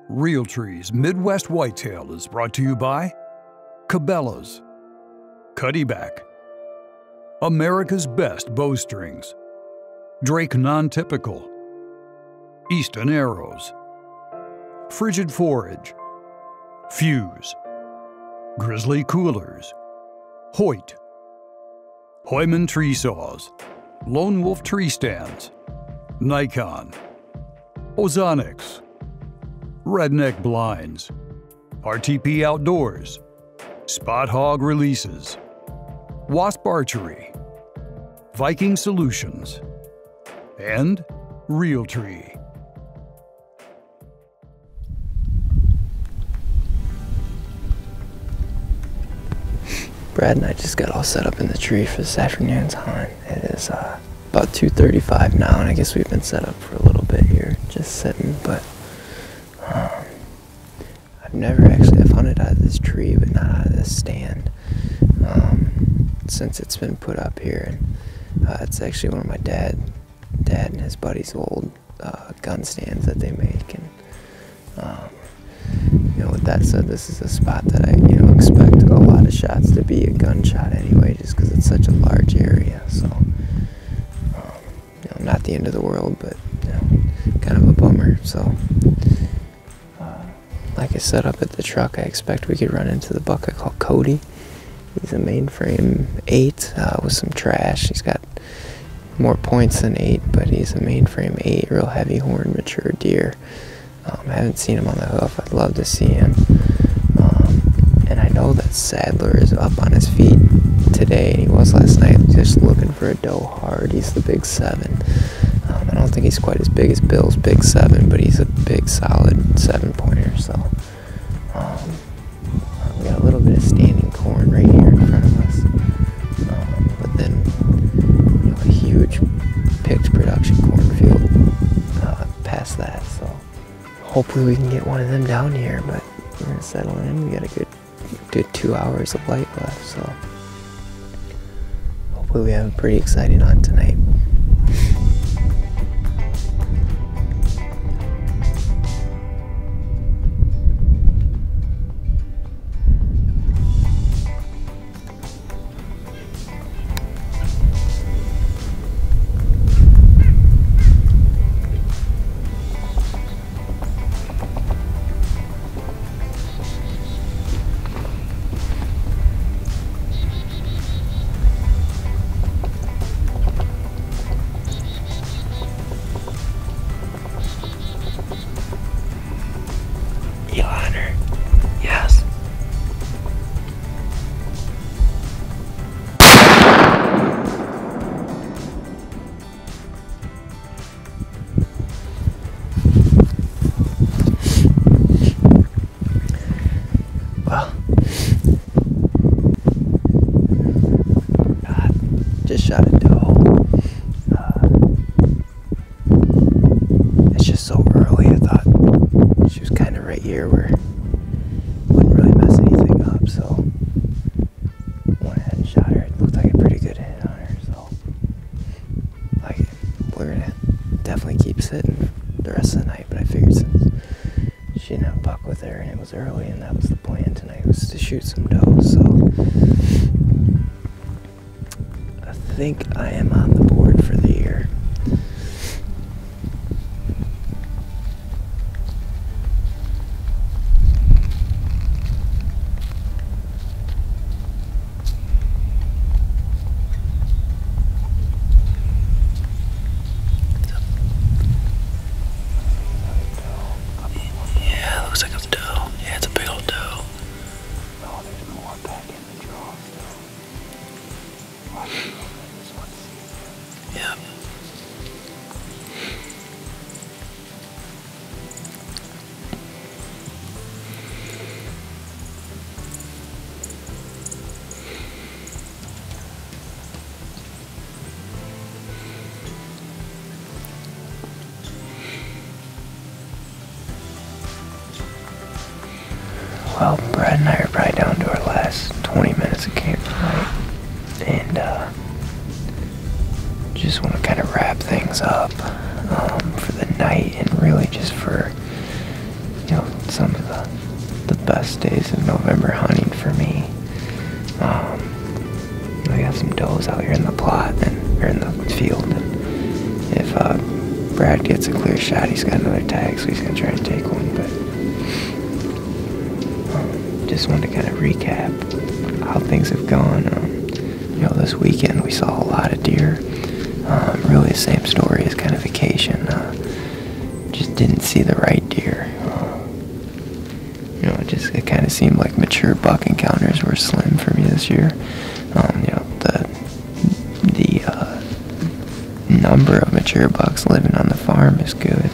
Realtree's Midwest Whitetail is brought to you by Cabela's, Cuddyback, America's Best Bowstrings, Drake Non-Typical, Easton Arrows, Frigid Forage, Fuse, Grizzly Coolers, Hoyt, Heumann Tree Saws, Lone Wolf Tree Stands, Nikon, Ozonics, Redneck Blinds, RTP Outdoors, Spot Hog Releases, Wasp Archery, Viking Solutions, and Realtree. Brad and I just got all set up in the tree for this afternoon's hunt. It is about 2:35 now, and I guess we've been set up for a little bit here, just sitting, but I've hunted out of this tree, but not out of this stand, since it's been put up here. And it's actually one of my dad and his buddies' old gun stands that they make. And with that said, this is a spot that I expect a lot of shots to be a gunshot anyway, just because it's such a large area. So not the end of the world, but kind of a bummer. So like I set up at the truck, I expect we could run into the buck I call Cody. He's a mainframe 8 with some trash. He's got more points than 8, but he's a mainframe 8, real heavy horn, mature deer. I haven't seen him on the hoof. I'd love to see him. And I know that Sadler is up on his feet today, and he was last night, just looking for a doe hard. He's the big 7. I don't think he's quite as big as Bill's big 7, but he's a big, solid 7-pointer. So we got a little bit of standing corn right here in front of us, but then a huge picked production cornfield past that. So hopefully we can get one of them down here, but we're gonna settle in. We got a good 2 hours of light left, so hopefully we have a pretty exciting hunt tonight. Just shot a doe. It's just so early. I thought she was kind of right here where it wouldn't really mess anything up, so went ahead and shot her. It looked like a pretty good hit on her, so we're gonna definitely keep sitting the rest of the night. But I figured since she didn't have a buck with her and it was early and that was the plan tonight, was to shoot some does. So I think I am on the board for the year. Yeah, looks like a doe. Yeah, it's a big old doe. Oh, there's more back in the draw. Yep. Well, Brad and I are probably down to our last 20 minutes of campfire, and just want to kind of wrap things up for the night, and really just for best days of November hunting for me. I got some does out here in the plot or in the field, and if Brad gets a clear shot, he's got another tag, so he's gonna try and take one. But just wanted to kind of recap how things have gone. This weekend we saw a lot of deer. Really the same story as kind of vacation. Just didn't see the right deer. It kind of seemed like mature buck encounters were slim for me this year. The number of mature bucks living on the farm is good.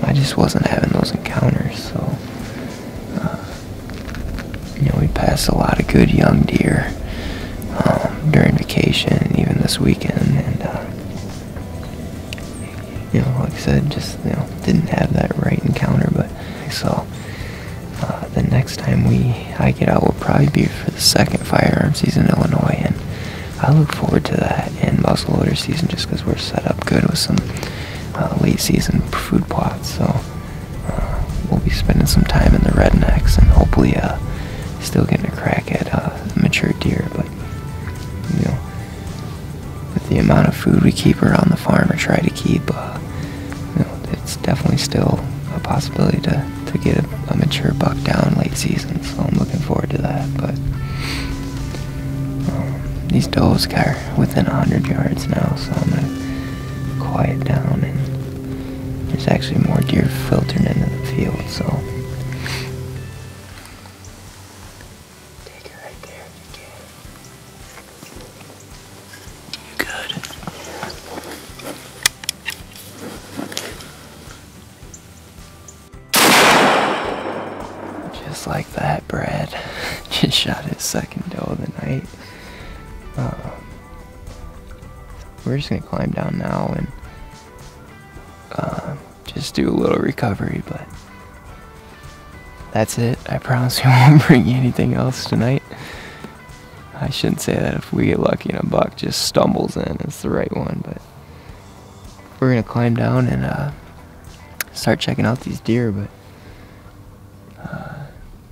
I just wasn't having those encounters, so we passed a lot of good young deer during vacation and even this weekend, and like I said, just didn't have that right encounter. But so the next time I get out will probably be for the second firearm season in Illinois, and I look forward to that, and muzzleloader season, just because we're set up good with some late season food plots. So we'll be spending some time in the rednecks and hopefully still getting a crack at mature deer. But with the amount of food we keep around the farm, or try to keep, it's definitely still a possibility to get a mature buck down late season. So I'm looking forward to that. But these does are within 100 yards now, so I'm gonna quiet down, and there's actually more deer filtering into the field. So take it right there if you can. Good. Just like that, Brad just shot his second doe of the night. We're just gonna climb down now and just do a little recovery, but that's it. I promise we won't bring you anything else tonight. I shouldn't say that. If we get lucky and a buck just stumbles in, it's the right one. But we're gonna climb down and start checking out these deer. But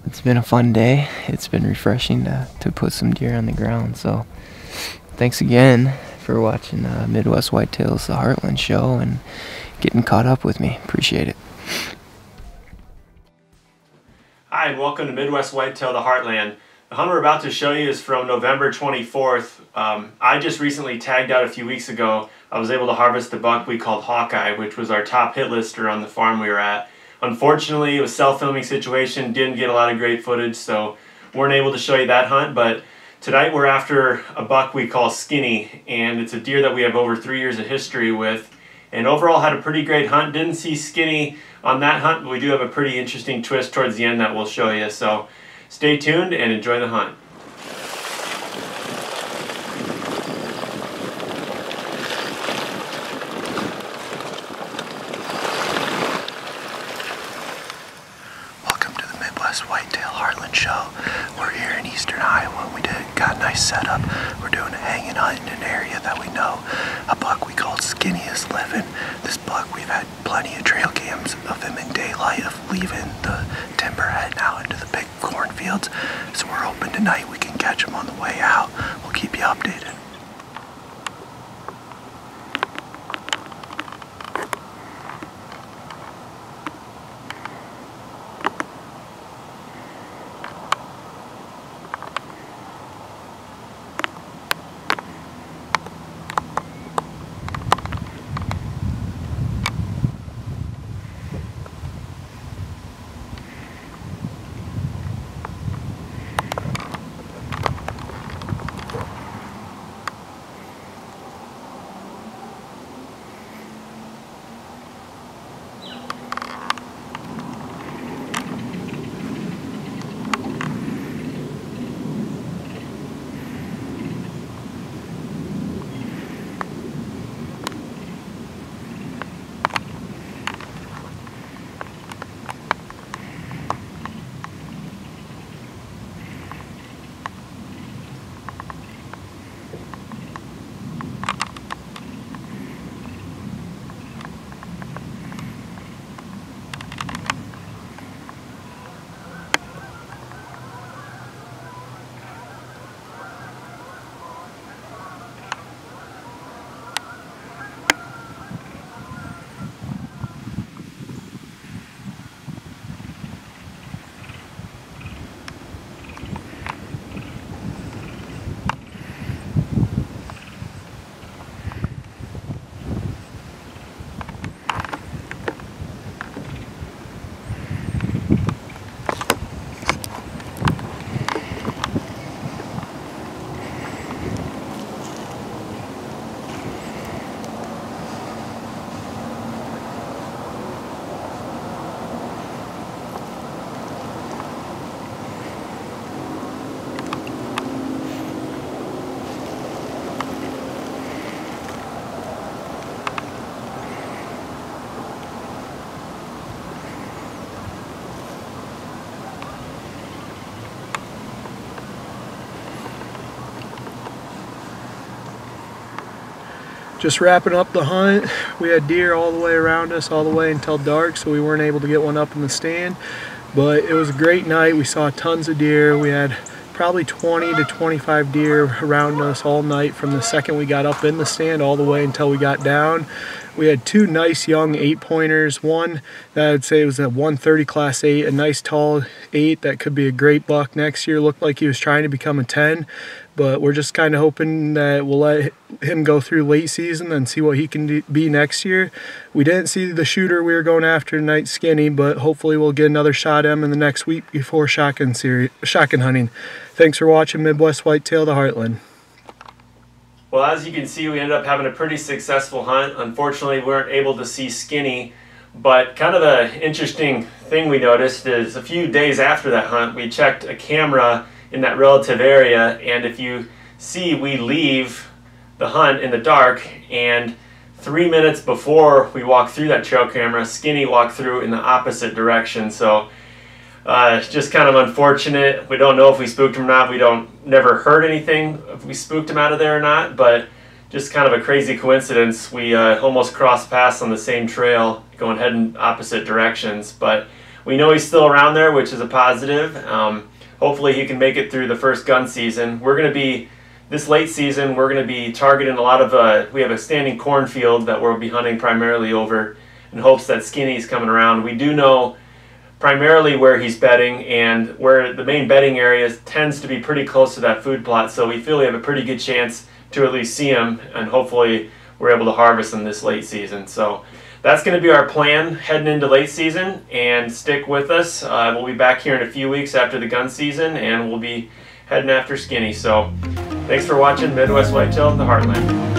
it's been a fun day. It's been refreshing to put some deer on the ground. So thanks again for watching Midwest Whitetails, the Heartland show, and getting caught up with me. Appreciate it. Hi, and welcome to Midwest Whitetail, the Heartland. The hunt we're about to show you is from November 24th. I just recently tagged out a few weeks ago. I was able to harvest the buck we called Hawkeye, which was our top hit lister on the farm we were at. Unfortunately, it was a self-filming situation, didn't get a lot of great footage, so weren't able to show you that hunt. But tonight we're after a buck we call Skinny, and it's a deer that we have over 3 years of history with, and overall had a pretty great hunt. Didn't see Skinny on that hunt, but we do have a pretty interesting twist towards the end that we'll show you. So stay tuned and enjoy the hunt. Welcome to the Midwest Whitetail Heartland show. We're here in eastern Iowa. We got a nice setup. We're doing a hanging hunt in an area that we know a buck we called Skinny is living. This buck, we've had plenty of trail cams of him in daylight, of leaving the timber heading out into the big cornfields. So we're hoping tonight we can catch him on the way out. We'll keep you updated. Just wrapping up the hunt. We had deer all the way around us, all the way until dark, so we weren't able to get one up in the stand. But it was a great night. We saw tons of deer. We had probably 20 to 25 deer around us all night from the second we got up in the stand all the way until we got down. We had two nice young 8-pointers. One that I'd say was a 130 class 8, a nice tall 8 that could be a great buck next year. Looked like he was trying to become a 10, but we're just kind of hoping that we'll let him go through late season and see what he can be next year. We didn't see the shooter we were going after tonight, Skinny, but hopefully we'll get another shot at him in the next week before shotgun hunting. Thanks for watching Midwest Whitetail, the Heartland. Well, as you can see, we ended up having a pretty successful hunt. Unfortunately, we weren't able to see Skinny, but kind of an interesting thing we noticed is a few days after that hunt, we checked a camera in that relative area, and if you see, we leave the hunt in the dark, and 3 minutes before we walked through that trail camera, Skinny walked through in the opposite direction. So it's just kind of unfortunate. We don't know if we spooked him or not. We never heard anything if we spooked him out of there or not, but just kind of a crazy coincidence. We almost crossed paths on the same trail, heading opposite directions, but we know he's still around there, which is a positive. Hopefully he can make it through the first gun season. We're going to be, this late season, we're going to be targeting a lot of, we have a standing cornfield that we'll be hunting primarily over in hopes that Skinny's coming around. We do know primarily where he's bedding, and where the main bedding area tends to be pretty close to that food plot, so we feel we have a pretty good chance to at least see him, and hopefully we're able to harvest him this late season. So that's going to be our plan heading into late season, and stick with us. We'll be back here in a few weeks after the gun season, and we'll be heading after Skinny. So thanks for watching Midwest Whitetail, the Heartland.